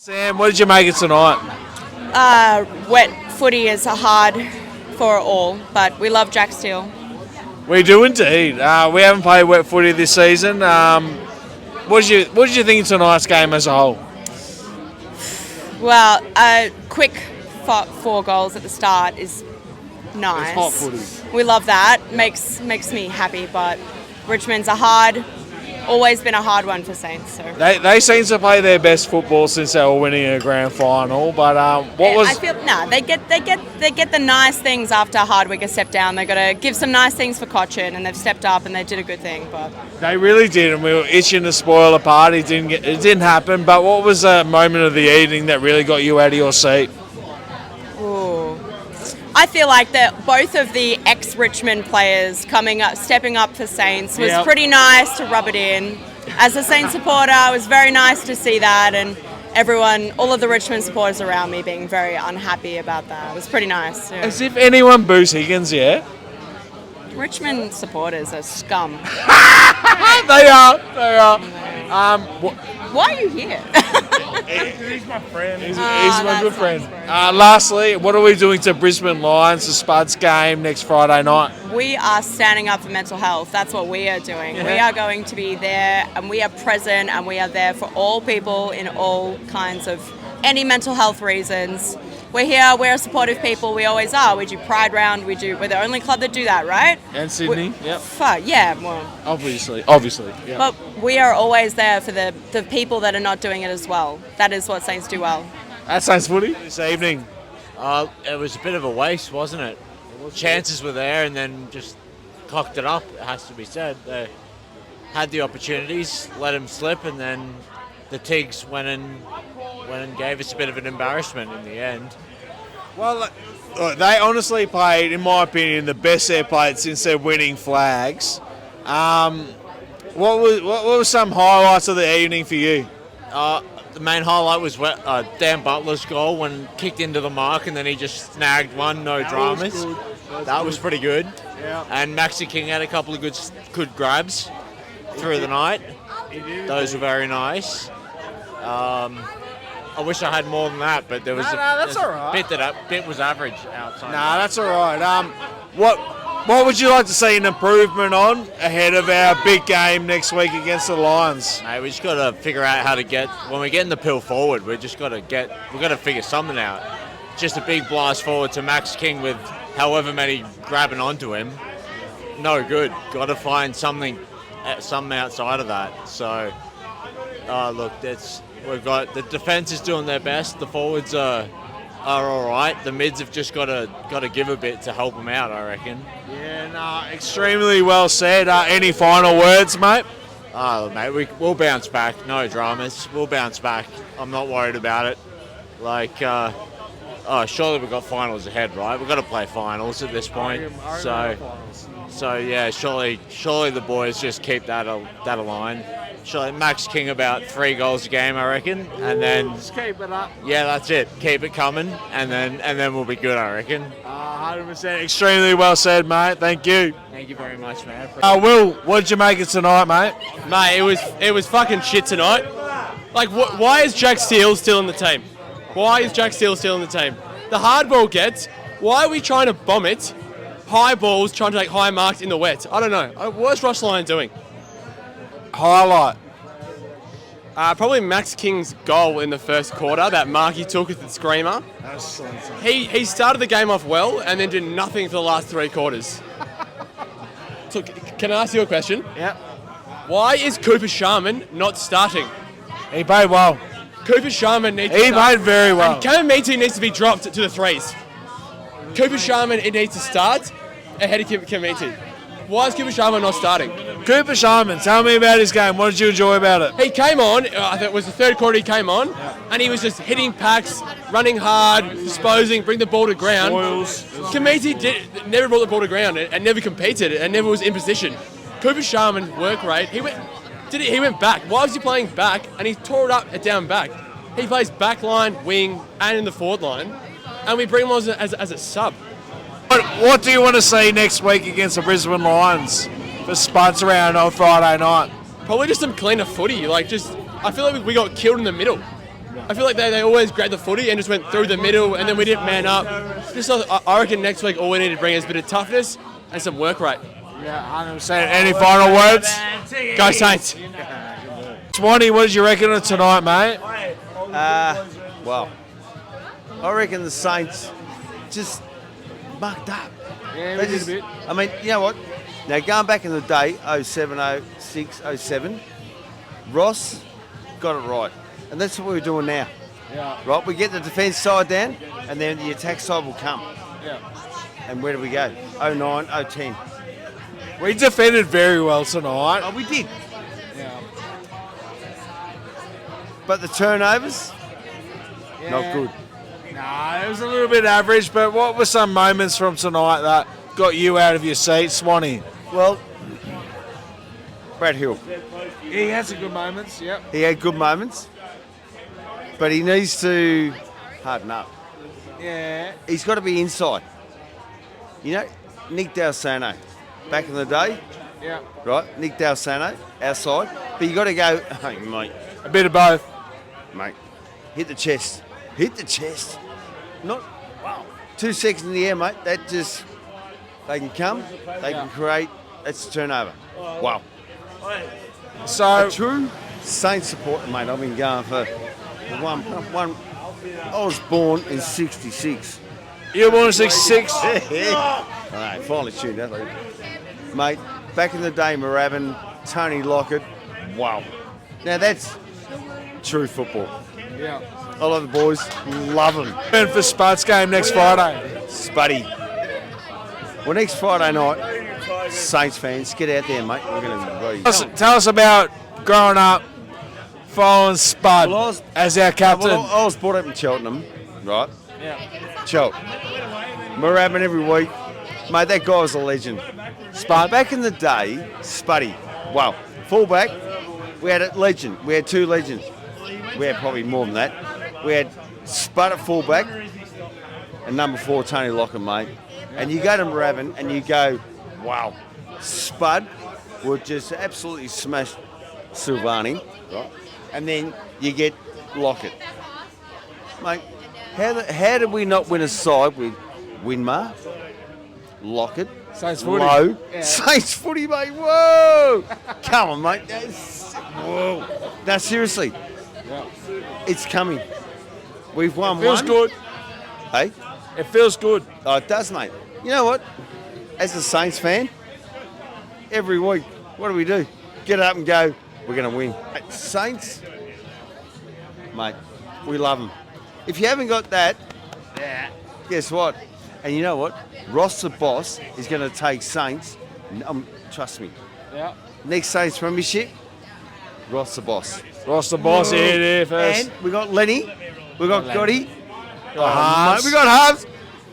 Sam, what did you make it tonight? Wet footy is hard for all, but we love Jack Steele. We do indeed. We haven't played wet footy this season. What did you think of tonight's game as a whole? Well, a quick 4 goals at the start is nice. It's hot footy. We love that. Makes me happy, but Richmond's always been a hard one for Saints. So. They seem to play their best football since they were winning a grand final. But I feel they get the nice things after a hard week of step down. They got to give some nice things for Cochin, and they've stepped up and they did a good thing. But they really did, and we were itching to spoil a party. It didn't happen. But what was a moment of the evening that really got you out of your seat? Ooh. I feel like that both of the ex-Richmond players stepping up for Saints was pretty nice to rub it in. As a Saints supporter, it was very nice to see that, and all of the Richmond supporters around me being very unhappy about that. It was pretty nice. Yeah. As if anyone boos Higgins, yeah? Richmond supporters are scum. They are. Why are you here? He's my friend. He's my good friend. Lastly, what are we doing to Brisbane Lions, the Spuds game next Friday night? We are standing up for mental health. That's what we are doing. Yeah. We are going to be there, and we are present, and we are there for all people in all kinds of any mental health reasons. We're here. We're supportive people. We always are. We do Pride Round. We're the only club that do that, right? And Sydney. Yep. Yeah. Well. Obviously. Yeah. But we are always there for the people that are not doing it as well. That is what Saints do well. That's Saints footy this evening. It was a bit of a waste, wasn't it? Chances were there, and then just cocked it up. It has to be said. They had the opportunities, let them slip, and then the Tigs went and gave us a bit of an embarrassment in the end. Well, they honestly played, in my opinion, the best they've played since they're winning flags. What was some highlights of the evening for you? The main highlight was Dan Butler's goal when kicked into the mark, and then he just snagged one, no dramas. That was pretty good. Yeah. And Maxi King had a couple of good grabs through the night. Those were very nice. I wish I had more than that, but there was that's all right. bit was average outside. Nah, that's all right. What would you like to see an improvement on ahead of our big game next week against the Lions? Mate, we just got to figure out how to when we're getting the pill forward. We've got to figure something out. Just a big blast forward to Max King with however many grabbing onto him. No good. Got to find something outside of that. So, look, we've got the defense is doing their best. The forwards are all right. The mids have just got to give a bit to help them out, I reckon. Yeah, no, extremely well said. Any final words, mate? Mate, we'll bounce back. No dramas. We'll bounce back. I'm not worried about it. Surely we've got finals ahead, right? We've got to play finals at this point. So yeah, surely the boys just keep that aligned. Surely Max King about 3 goals a game, I reckon, and then just keep it up. Yeah, that's it. Keep it coming, and then we'll be good, I reckon. 100%. Extremely well said, mate. Thank you. Thank you very much, man. Will, what did you make it tonight, mate? Mate, it was fucking shit tonight. Like, why is Jack Steele still in the team? Why is Jack Steele still in the team? The hard ball gets. Why are we trying to bomb it? High balls, trying to take high marks in the wet. I don't know. What's Ross Lyon doing? Highlight. Probably Max King's goal in the first quarter, that mark he took at the screamer. He started the game off well and then did nothing for the last 3 quarters. So, can I ask you a question? Yeah. Why is Cooper Sharman not starting? He played well. Cooper Sharman needs to start. He played very well. And Kamiti needs to be dropped to the 3s. Cooper Sharman, it needs to start ahead of Kamiti. Why is Cooper Sharman not starting? Cooper Sharman, tell me about his game. What did you enjoy about it? He came on, I think it was the 3rd quarter he came on, and he was just hitting packs, running hard, disposing, bring the ball to ground. Kamiti never brought the ball to ground and never competed and never was in position. Cooper Sharman, work rate, he went back. Why was he playing back? And he tore it up at down back. He plays back line, wing, and in the forward line, and we bring him on as a sub. What do you want to see next week against the Brisbane Lions for Spuds around on Friday night? Probably just some cleaner footy. I feel like we got killed in the middle. I feel like they always grabbed the footy and just went through the middle, and then we didn't man up. I reckon next week all we need to bring is a bit of toughness and some work rate. Yeah, 100%. Any final words? Go Saints! Swanee, what did you reckon of tonight, mate? Well, I reckon the Saints just mucked up. Yeah, They just, I mean, you know what? Now, going back in the day, 07, 06, 07, Ross got it right. And that's what we're doing now. Yeah. Right? We get the defence side down, and then the attack side will come. Yeah. And where do we go? 09, 010. We defended very well tonight. Oh, we did. Yeah. But the turnovers, not good. Nah, it was a little bit average, but what were some moments from tonight that got you out of your seat, Swanee? Well, Brad Hill, He had some good moments, yep. he had good moments, but he needs to harden up. Yeah. He's got to be inside. You know, Nick Dalsano, back in the day, Yeah. right? Nick Dalsano, outside. But you got to go, hey, mate, A bit of both. mate, hit the chest. Hit the chest. Not, 2 seconds in the air, mate. That just, they can come, they can create, that's a turnover. Wow. So, A true Saints supporter, mate. I've been going for one. I was born in 66. you were born in 66. I know, finally tuned out. Mate, back in the day, Moorabbin, Tony Lockett, wow. Now that's true football. Yeah. I love the boys, love them. And for Spud's game next Friday. Spuddy. Well, next Friday night, Saints fans, get out there, mate. We're going to be Tell us about growing up, following Spud Well, I was- as our captain. Well, I was brought up in Cheltenham, right? Cheltenham. Moorabbin every week. Mate, that guy was a legend. Spud. Back in the day, Spuddy. Wow. Fullback, we had a legend. We had 2 legends. We had probably more than that. We had Spud at fullback and number 4, Tony Lockett, mate. And you go to Moorabbin and you go, wow. Spud would just absolutely smash Silvani, right? And then you get Lockett. Mate, how did we not win a side with Winmar, Lockett, Saints footy. Lowe, Yeah. Saints footy, mate? Whoa! Come on, mate. Whoa. Now, seriously, it's coming. We've won Feels one. good. Hey? It feels good. Oh, it does, mate. You know what? As a Saints fan, every week, what do? Get up and go, we're going to win. Saints, mate, we love them. If you haven't got that, guess what? And you know what? Ross the boss is going to take Saints, trust me, Yeah. next Saints premiership, Ross the boss. Ross the boss here first. And we got Lenny, we got Gotti, Harves. mate, we got Harves.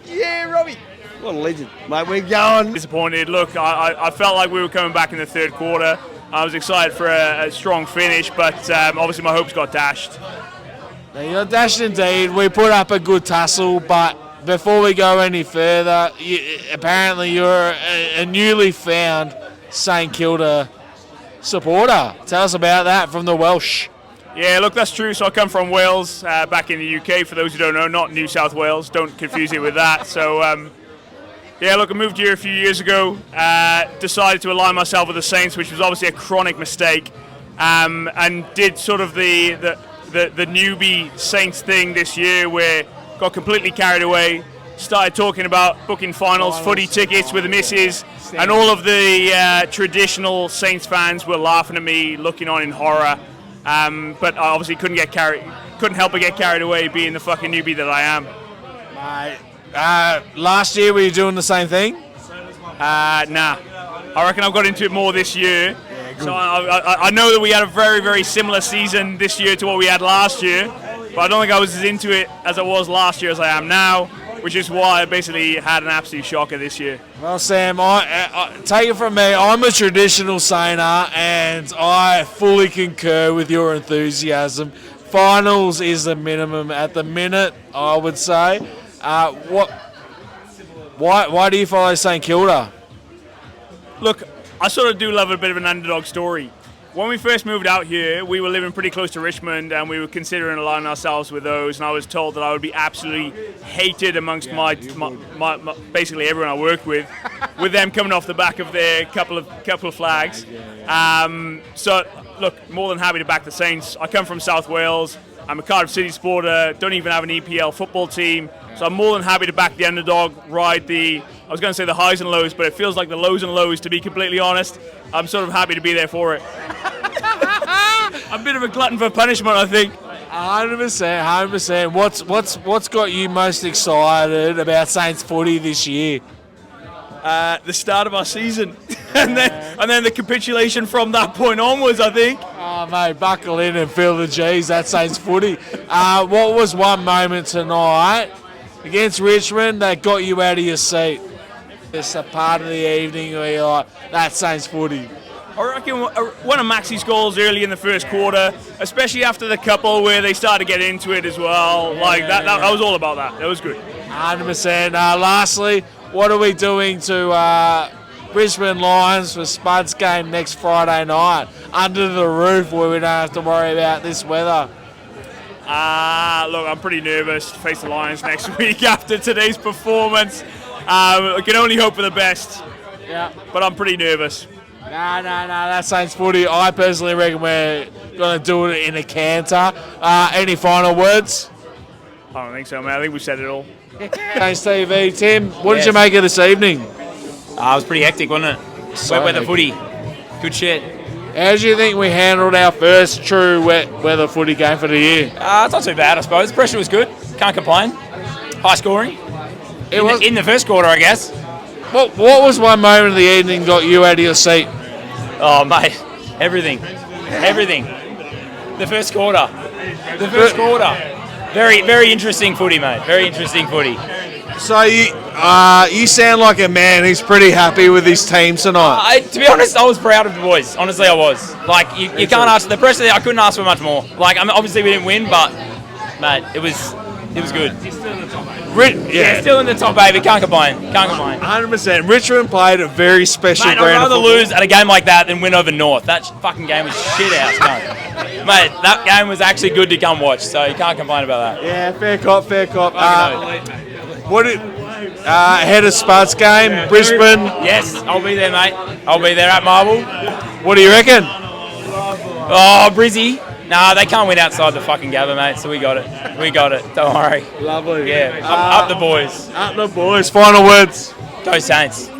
Yeah, Robbie. What a legend. Mate, we're going. Disappointed. Look, I felt like we were coming back in the third quarter. I was excited for a strong finish, but obviously my hopes got dashed. You're dashed indeed. We put up a good tussle, but before we go any further, apparently you're a newly found St Kilda supporter. Tell us about that from the Welsh. Yeah, look, that's true. So I come from Wales, back in the UK, for those who don't know, not New South Wales. Don't confuse it with that. So, yeah, look, I moved here a few years ago, decided to align myself with the Saints, which was obviously a chronic mistake, and did sort of the newbie Saints thing this year where got completely carried away, started talking about booking finals, footy tickets with the missus, and all of the traditional Saints fans were laughing at me, looking on in horror. But I obviously couldn't help but get carried away being the fucking newbie that I am. Last year were you doing the same thing? Nah. I reckon I've got into it more this year. So I know that we had a very, very similar season this year to what we had last year, but I don't think I was as into it as I was last year as I am now, which is why I basically had an absolute shocker this year. Well, Sam, I take it from me. I'm a traditional Sainer, and I fully concur with your enthusiasm. Finals is the minimum at the minute, I would say. Why do you follow St Kilda? Look, I sort of do love a bit of an underdog story. When we first moved out here, we were living pretty close to Richmond, and we were considering aligning ourselves with those. And I was told that I would be absolutely hated amongst my basically everyone I worked with them coming off the back of their couple of flags. So look, more than happy to back the Saints. I come from South Wales. I'm a Cardiff City supporter. Don't even have an EPL football team, so I'm more than happy to back the underdog. Ride I was going to say the highs and lows, but it feels like the lows and lows, to be completely honest. I'm sort of happy to be there for it. I'm a bit of a glutton for punishment, I think. 100%. What's got you most excited about Saints footy this year? The start of our season, and then the capitulation from that point onwards, I think. Oh, mate, buckle in and feel the G's. That Saints footy. What was one moment tonight against Richmond that got you out of your seat? It's a part of the evening where you're like, that's Saints footy. I reckon one of Maxi's goals early in the first quarter, especially after the couple where they started to get into it as well. That was all about that. That was good. 100%. Lastly, what are we doing to Brisbane Lions for Spud's game next Friday night? Under the roof where we don't have to worry about this weather. Look, I'm pretty nervous to face the Lions next week after today's performance. I can only hope for the best. Yeah. But I'm pretty nervous. No, that's Saints footy. I personally reckon we're going to do it in a canter. Any final words? I don't think so, man. I think we said it all. Thanks, TV. Tim, what did you make of this evening? It was pretty hectic, wasn't it? Wet weather footy. Good shit. How do you think we handled our first true wet weather footy game for the year? It's not too bad, I suppose. The pressure was good. Can't complain. High scoring. In the first quarter, I guess. What was one moment of the evening got you out of your seat? Oh, mate. Everything. The first quarter. Very, very interesting footy, mate. Very interesting footy. So you sound like a man who's pretty happy with his team tonight. To be honest, I was proud of the boys. Honestly, I was. Like, you can't ask the pressure. I couldn't ask for much more. Like, I mean, obviously we didn't win, but mate, it was good. Yeah, still in the top 8. We can't complain. 100%. Richmond played a very special mate, brand I'd of rather football. lose at a game like that than win over North. That fucking game was shit house, mate. That game was actually good to come watch, so you can't complain about that. Yeah, fair cop. Ahead of Spuds game, Brisbane. Yes, I'll be there, mate. I'll be there at Marvel. What do you reckon? Oh, Brizzy. Nah, they can't win outside the fucking Gabba, mate, so we got it. Don't worry. Lovely. Yeah, up the boys. Up the boys. Final words. Go Saints.